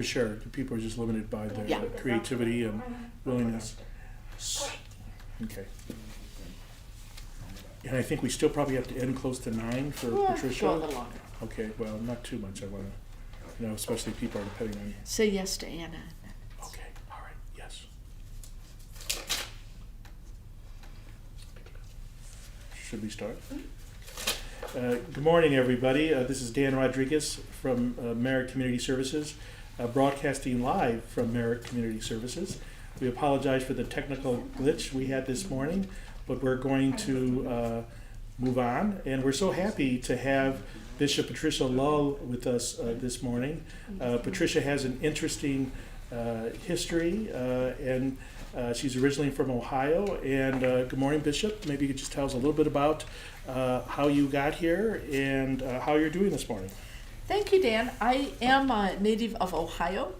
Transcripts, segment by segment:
For sure, people are just limited by their Yeah. creativity and willingness. Okay. And I think we still probably have to end close to 9 for Patricia. Go a little longer. Okay, well, not too much. I want to, especially people are depending on you. Say yes to Anna. Okay, all right, yes. Should we start? Good morning, everybody. This is Dan Rodriguez from Merritt Community Services, broadcasting live from Merritt Community Services. We apologize for the technical glitch we had this morning, but we're going to move on. And we're so happy to have Bishop Patricia Lull with us this morning. Patricia has an interesting history, and she's originally from Ohio. And good morning, Bishop. Maybe you could just tell us a little bit about how you got here and how you're doing this morning. Thank you, Dan. I am a native of Ohio,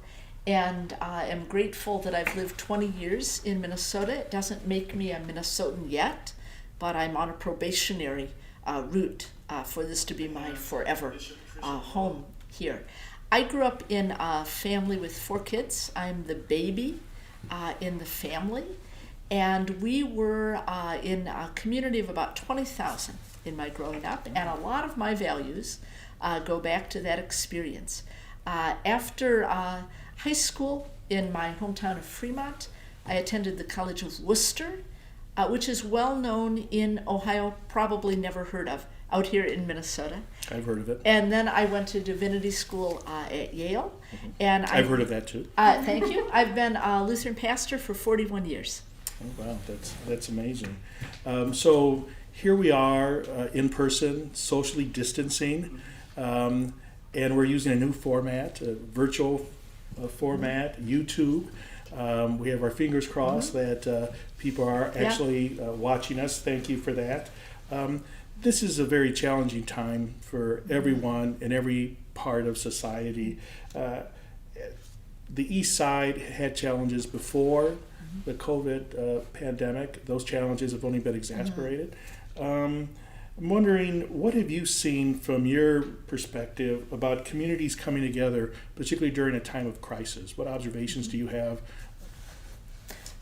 and I am grateful that I've lived 20 years in Minnesota. It doesn't make me a Minnesotan yet, but I'm on a probationary route for this to be my forever home here. I grew up in a family with 4 kids. I'm the baby in the family, and we were in a community of about 20,000 in my growing up, and a lot of my values go back to that experience. After high school in my hometown of Fremont, I attended the College of Worcester, which is well known in Ohio, probably never heard of, out here in Minnesota. I've heard of it. And then I went to divinity school at Yale. Mm-hmm. And I've heard of that too. Thank you. I've been a Lutheran pastor for 41 years. Oh, wow, that's amazing. So here we are in person, socially distancing, and we're using a new format, a virtual format, YouTube. We have our fingers crossed that people are actually watching us. Thank you for that. This is a very challenging time for everyone in every part of society. The East Side had challenges before the COVID pandemic. Those challenges have only been exacerbated. I'm wondering, what have you seen from your perspective about communities coming together, particularly during a time of crisis? What observations do you have?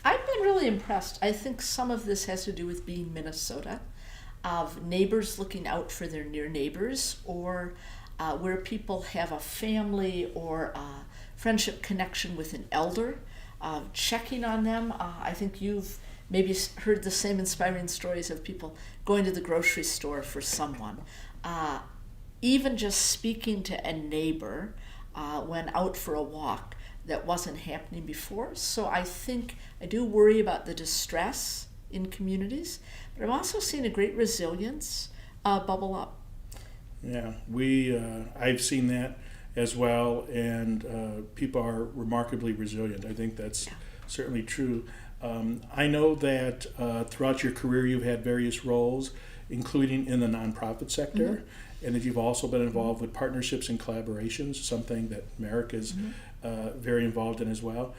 I've been really impressed. I think some of this has to do with being Minnesota, of neighbors looking out for their near neighbors, or where people have a family or a friendship connection with an elder, checking on them. I think you've maybe heard the same inspiring stories of people going to the grocery store for someone. Even just speaking to a neighbor when out for a walk, that wasn't happening before. So I think I do worry about the distress in communities, but I'm also seeing a great resilience bubble up. Yeah, I've seen that as well, and people are remarkably resilient. I think that's certainly true. I know that throughout your career you've had various roles, including in the nonprofit sector, and that you've also been involved with partnerships and collaborations, something that Merrick is very involved in as well.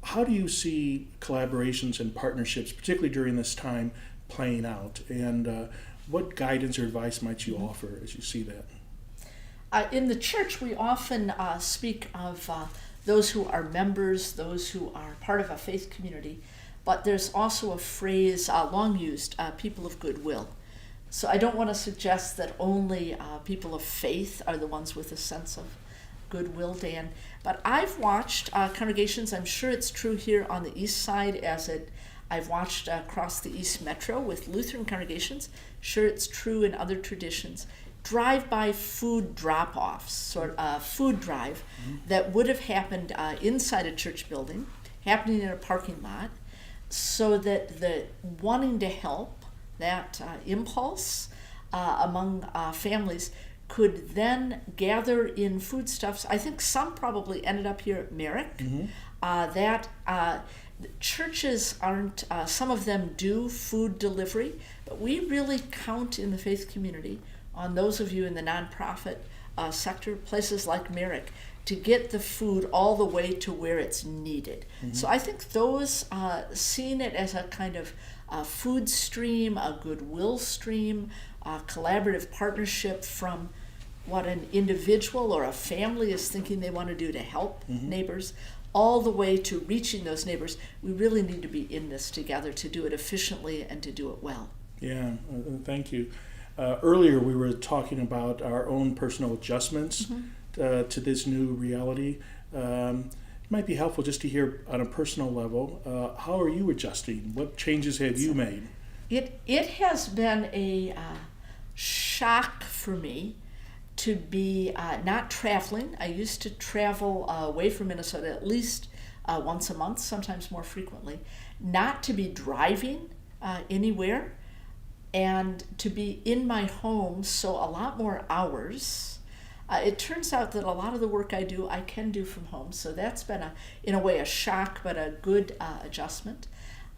How do you see collaborations and partnerships, particularly during this time, playing out? And what guidance or advice might you offer as you see that? In the church, we often speak of those who are members, those who are part of a faith community, but there's also a phrase long used, people of goodwill. So I don't want to suggest that only people of faith are the ones with a sense of goodwill, Dan, but I've watched congregations, I'm sure it's true here on the east side I've watched across the East Metro with Lutheran congregations, sure it's true in other traditions, drive-by food drop-offs, sort of food drive that would have happened inside a church building, happening in a parking lot, so that the wanting to help, that impulse among families could then gather in foodstuffs. I think some probably ended up here at Merrick. Churches aren't, some of them do food delivery, but we really count in the faith community on those of you in the nonprofit sector, places like Merrick, to get the food all the way to where it's needed. So I think those, seeing it as a kind of food stream, a goodwill stream, a collaborative partnership from what an individual or a family is thinking they want to do to help neighbors, all the way to reaching those neighbors. We really need to be in this together to do it efficiently and to do it well. Yeah, thank you. Earlier we were talking about our own personal adjustments to this new reality. It might be helpful just to hear on a personal level, how are you adjusting? What changes have you made? It has been a shock for me to be not traveling. I used to travel away from Minnesota at least once a month, sometimes more frequently. Not to be driving anywhere, and to be in my home, so a lot more hours. It turns out that a lot of the work I do, I can do from home, so that's been, in a way, a shock, but a good adjustment.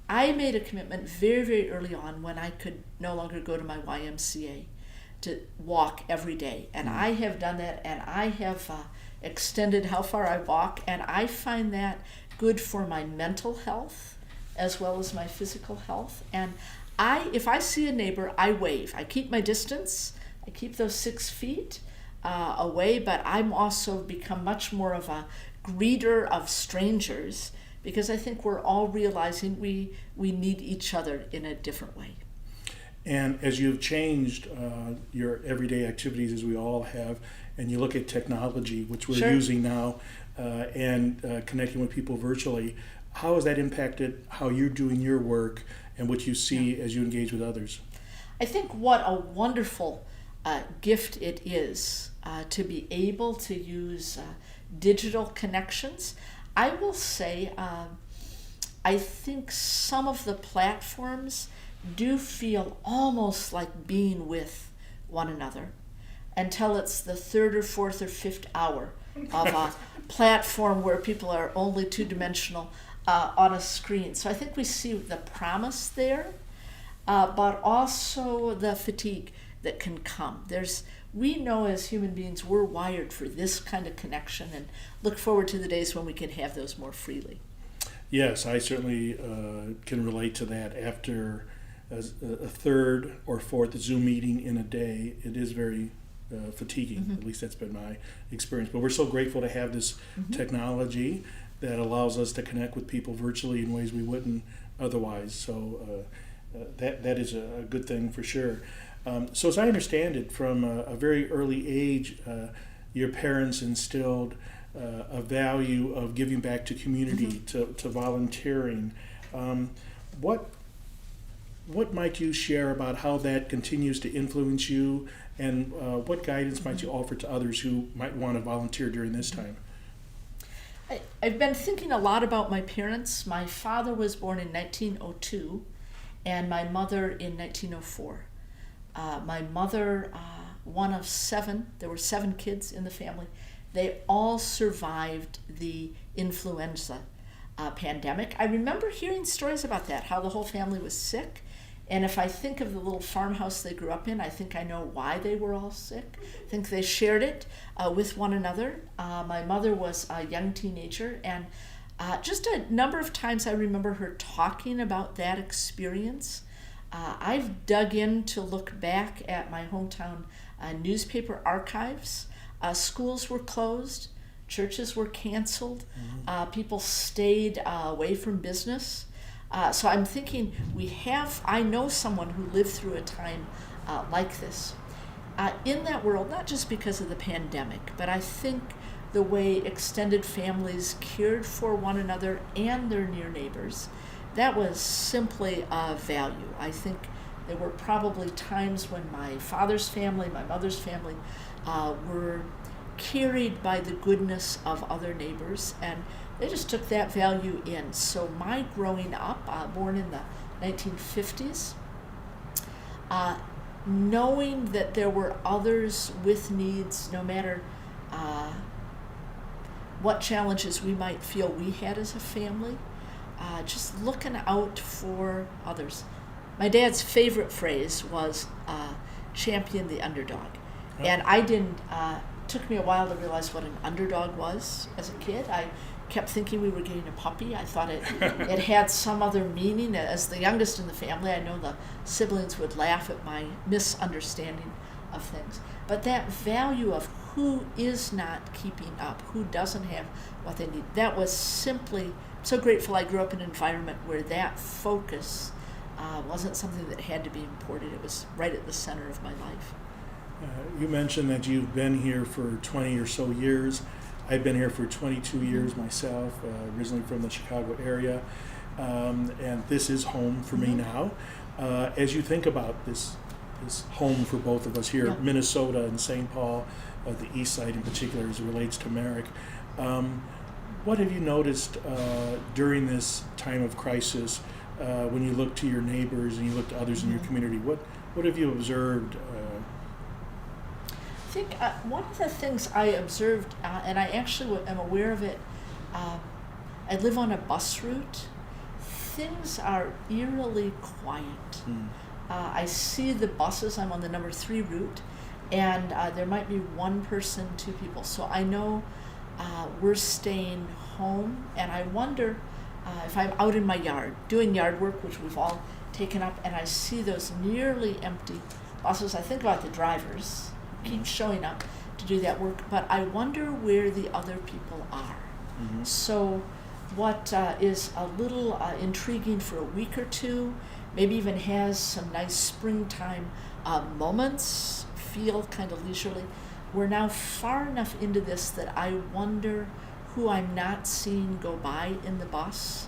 I made a commitment very, very early on when I could no longer go to my YMCA to walk every day, and I have done that, and I have extended how far I walk, and I find that good for my mental health as well as my physical health. And if I see a neighbor, I wave. I keep my distance. I keep those 6 feet away, but I'm also become much more of a greeter of strangers, because I think we're all realizing we need each other in a different way. And as you've changed your everyday activities, as we all have, and you look at technology, which we're using now, and connecting with people virtually, how has that impacted how you're doing your work and what you see as you engage with others? I think what a wonderful gift it is to be able to use digital connections. I will say, I think some of the platforms do feel almost like being with one another until it's the 3rd or 4th or 5th hour of a platform where people are only two-dimensional on a screen. So I think we see the promise there, but also the fatigue that can come. We know as human beings we're wired for this kind of connection, and look forward to the days when we can have those more freely. Yes, I certainly can relate to that. After a 3rd or 4th Zoom meeting in a day, it is very fatiguing. At least that's been my experience. But we're so grateful to have this technology that allows us to connect with people virtually in ways we wouldn't otherwise. So that is a good thing for sure. So as I understand it, from a very early age, your parents instilled a value of giving back to community, to volunteering. What might you share about how that continues to influence you, and what guidance might you offer to others who might want to volunteer during this time? I've been thinking a lot about my parents. My father was born in 1902 and my mother in 1904. My mother, one of 7, there were 7 kids in the family. They all survived the influenza pandemic. I remember hearing stories about that, how the whole family was sick. And if I think of the little farmhouse they grew up in, I think I know why they were all sick. I think they shared it with one another. My mother was a young teenager, and just a number of times I remember her talking about that experience. I've dug in to look back at my hometown newspaper archives. Schools were closed, churches were canceled, people stayed away from business. So I'm thinking I know someone who lived through a time like this. In that world, not just because of the pandemic, but I think the way extended families cared for one another and their near neighbors, that was simply a value. I think there were probably times when my father's family, my mother's family, were carried by the goodness of other neighbors, and they just took that value in. So my growing up, born in the 1950s, knowing that there were others with needs, no matter what challenges we might feel we had as a family, just looking out for others. My dad's favorite phrase was champion the underdog. Oh. And I didn't, took me a while to realize what an underdog was as a kid. I kept thinking we were getting a puppy. I thought it had some other meaning. As the youngest in the family, I know the siblings would laugh at my misunderstanding of things. But that value of who is not keeping up, who doesn't have what they need, that was simply so grateful. I grew up in an environment where that focus wasn't something that had to be imported. It was right at the center of my life. You mentioned that you've been here for 20 or so years. I've been here for 22 years myself, originally from the Chicago area, and this is home for me now. As you think about this home for both of us here, Yeah. Minnesota and St. Paul, the East Side in particular, as it relates to Merrick, what have you noticed during this time of crisis when you look to your neighbors and you look to others in your community? What have you observed? I think one of the things I observed, and I actually am aware of it, I live on a bus route. Things are eerily quiet. I see the buses. I'm on the number 3 route, and there might be one person, 2 people. So I know we're staying home, and I wonder if I'm out in my yard doing yard work, which we've all taken up, and I see those nearly empty buses. I think about the drivers keep showing up to do that work, but I wonder where the other people are. So what is a little intriguing for a week or two, maybe even has some nice springtime moments, feel kind of leisurely. We're now far enough into this that I wonder who I'm not seeing go by in the bus,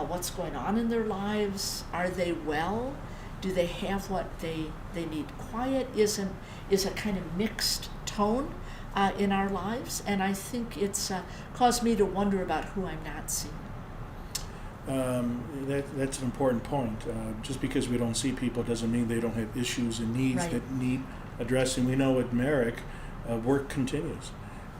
what's going on in their lives, are they well, do they have what they need? Quiet is a kind of mixed tone in our lives, and I think it's caused me to wonder about who I'm not seeing. That's an important point. Just because we don't see people doesn't mean they don't have issues and needs Right. that need addressing. We know at Merrick, work continues,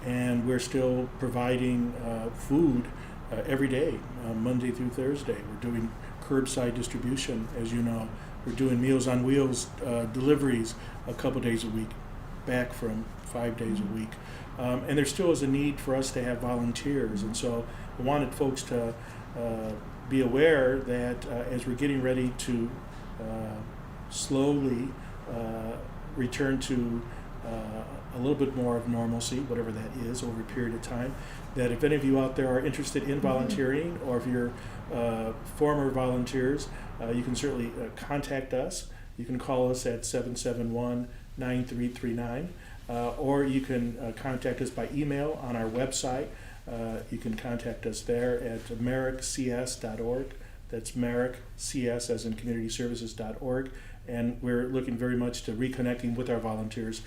and we're still providing food every day, Monday through Thursday. We're doing curbside distribution, as you know. We're doing Meals on Wheels deliveries a couple days a week, back from 5 days a week. And there still is a need for us to have volunteers. And so I wanted folks to be aware that as we're getting ready to slowly return to a little bit more of normalcy, whatever that is, over a period of time, that if any of you out there are interested in volunteering, or if you're former volunteers, you can certainly contact us. You can call us at 771-9339, or you can contact us by email on our website. You can contact us there at merrickcs.org. That's merrickcs, as in communityservices.org. And we're looking very much to reconnecting with our volunteers.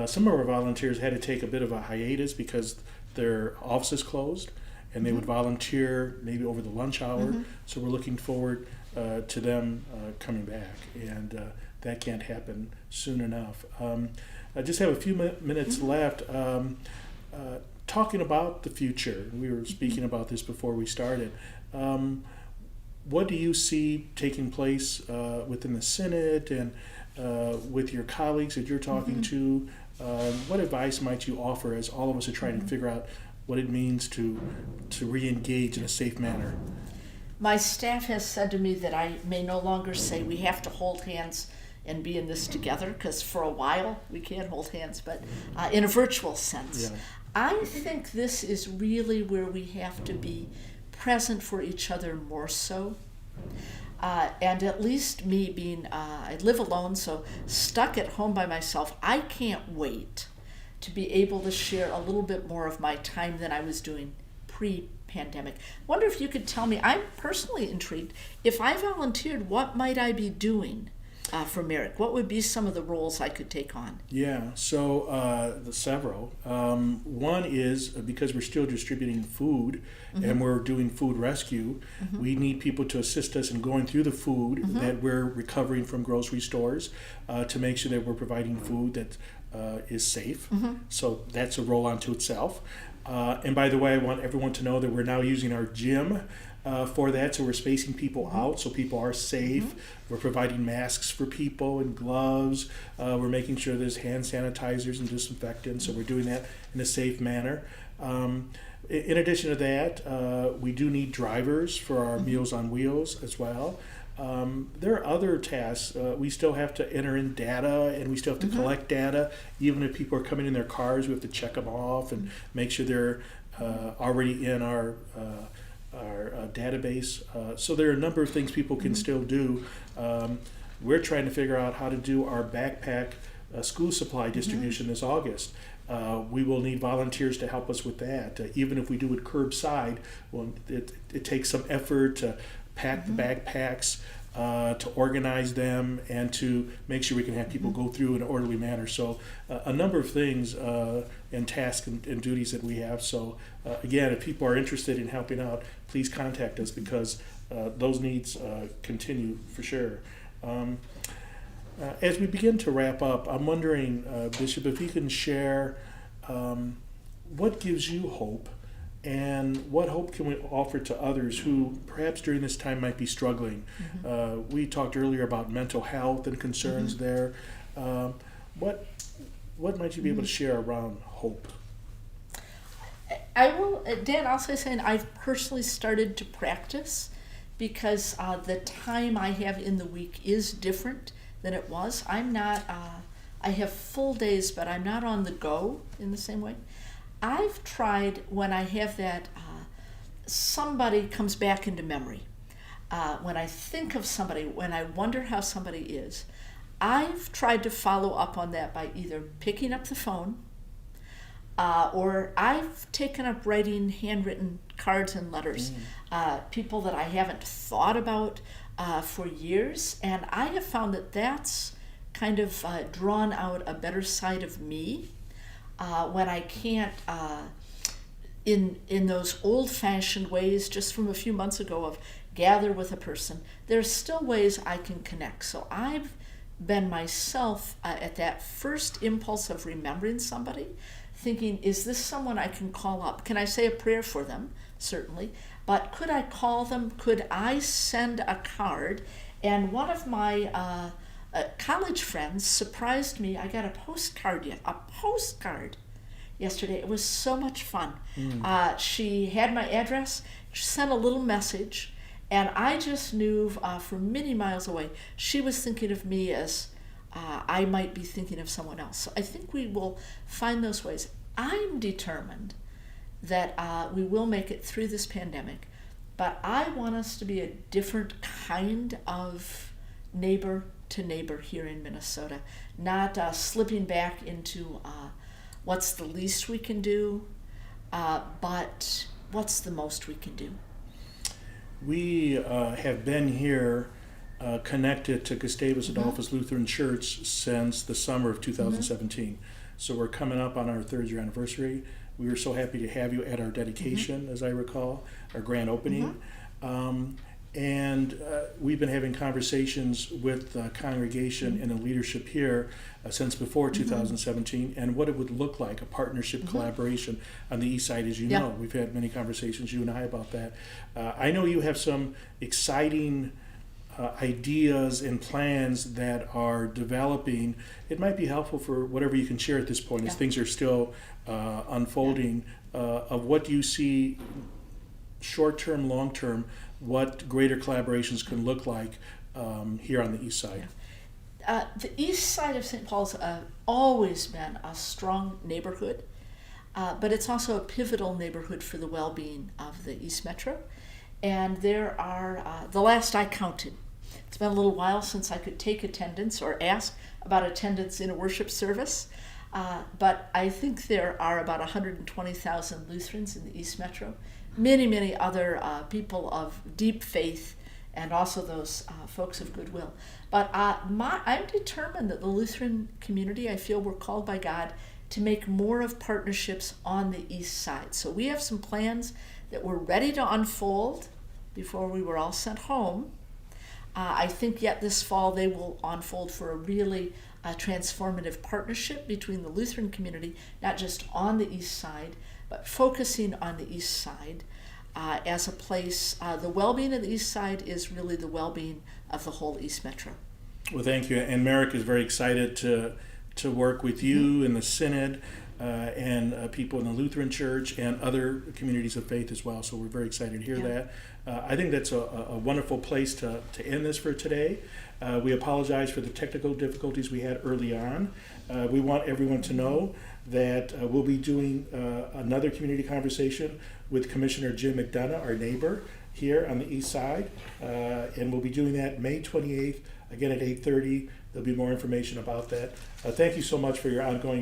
Some of our volunteers had to take a bit of a hiatus because their offices closed, and they would volunteer maybe over the lunch hour. So we're looking forward to them coming back, and that can't happen soon enough. I just have a few minutes left. Talking about the future, we were speaking about this before we started. What do you see taking place within the Senate and with your colleagues that you're talking to? What advice might you offer as all of us are trying to figure out what it means to re-engage in a safe manner? My staff has said to me that I may no longer say we have to hold hands and be in this together, because for a while we can't hold hands, but in a virtual sense. Yeah. I think this is really where we have to be present for each other more so. And at least me being, I live alone, so stuck at home by myself, I can't wait to be able to share a little bit more of my time than I was doing pre-pandemic. Wonder if you could tell me, I'm personally intrigued, if I volunteered, what might I be doing for Merrick? What would be some of the roles I could take on? Yeah, so several. One is because we're still distributing food and we're doing food rescue, we need people to assist us in going through the food that we're recovering from grocery stores to make sure that we're providing food that is safe. So that's a role unto itself. And by the way, I want everyone to know that we're now using our gym for that, so we're spacing people out so people are safe. We're providing masks for people and gloves. We're making sure there's hand sanitizers and disinfectants, so we're doing that in a safe manner. In addition to that, we do need drivers for our Meals on Wheels as well. There are other tasks. We still have to enter in data, and we still have to collect data. Even if people are coming in their cars, we have to check them off and make sure they're already in our database. So there are a number of things people can still do. We're trying to figure out how to do our backpack school supply distribution this August. We will need volunteers to help us with that. Even if we do it curbside, well, it takes some effort to pack the backpacks, to organize them, and to make sure we can have people go through in an orderly manner. So a number of things and tasks and duties that we have. So again, if people are interested in helping out, please contact us, because those needs continue for sure. As we begin to wrap up, I'm wondering, Bishop, if you can share what gives you hope, and what hope can we offer to others who perhaps during this time might be struggling? We talked earlier about mental health and concerns there. What might you be able to share around hope? I will, Dan, I'll say something I've personally started to practice, because the time I have in the week is different than it was. I'm not, I have full days, but I'm not on the go in the same way. I've tried, when I have that, somebody comes back into memory. When I think of somebody, when I wonder how somebody is, I've tried to follow up on that by either picking up the phone, or I've taken up writing handwritten cards and letters, people that I haven't thought about for years, and I have found that that's kind of drawn out a better side of me when I can't, in those old-fashioned ways just from a few months ago of gather with a person. There's still ways I can connect. So I've been myself at that first impulse of remembering somebody, thinking, is this someone I can call up? Can I say a prayer for them? Certainly. But could I call them? Could I send a card? And one of my college friends surprised me. I got a postcard yesterday. It was so much fun. She had my address. She sent a little message, and I just knew from many miles away she was thinking of me as I might be thinking of someone else. So I think we will find those ways. I'm determined that we will make it through this pandemic, but I want us to be a different kind of neighbor to neighbor here in Minnesota, not slipping back into what's the least we can do, but what's the most we can do. We have been here connected to Gustavus Adolphus Lutheran Church since the summer of 2017. So we're coming up on our third year anniversary. We were so happy to have you at our dedication, as I recall, our grand opening. And we've been having conversations with the congregation and the leadership here since before 2017, and what it would look like, a partnership collaboration on the east side, as you know. We've had many conversations, you and I, about that. I know you have some exciting ideas and plans that are developing. It might be helpful for whatever you can share at this point as things are still unfolding, of what you see short-term, long-term, what greater collaborations can look like here on the east side. The east side of St. Paul's always been a strong neighborhood, but it's also a pivotal neighborhood for the well-being of the East Metro. And there are, the last I counted, it's been a little while since I could take attendance or ask about attendance in a worship service, but I think there are about 120,000 Lutherans in the East Metro. Many, many other people of deep faith, and also those folks of goodwill. But I'm determined that the Lutheran community, I feel we're called by God to make more of partnerships on the east side. So we have some plans that were ready to unfold before we were all sent home. I think yet this fall they will unfold for a really transformative partnership between the Lutheran community, not just on the east side, but focusing on the east side as a place. The well-being of the east side is really the well-being of the whole East Metro. Well, thank you. And Merrick is very excited to work with you in the Synod and people in the Lutheran Church and other communities of faith as well. So we're very excited to hear that. I think that's a wonderful place to end this for today. We apologize for the technical difficulties we had early on. We want everyone to know that we'll be doing another community conversation with Commissioner Jim McDonough, our neighbor here on the east side, and we'll be doing that May 28th, again at 8:30. There'll be more information about that. Thank you so much for your ongoing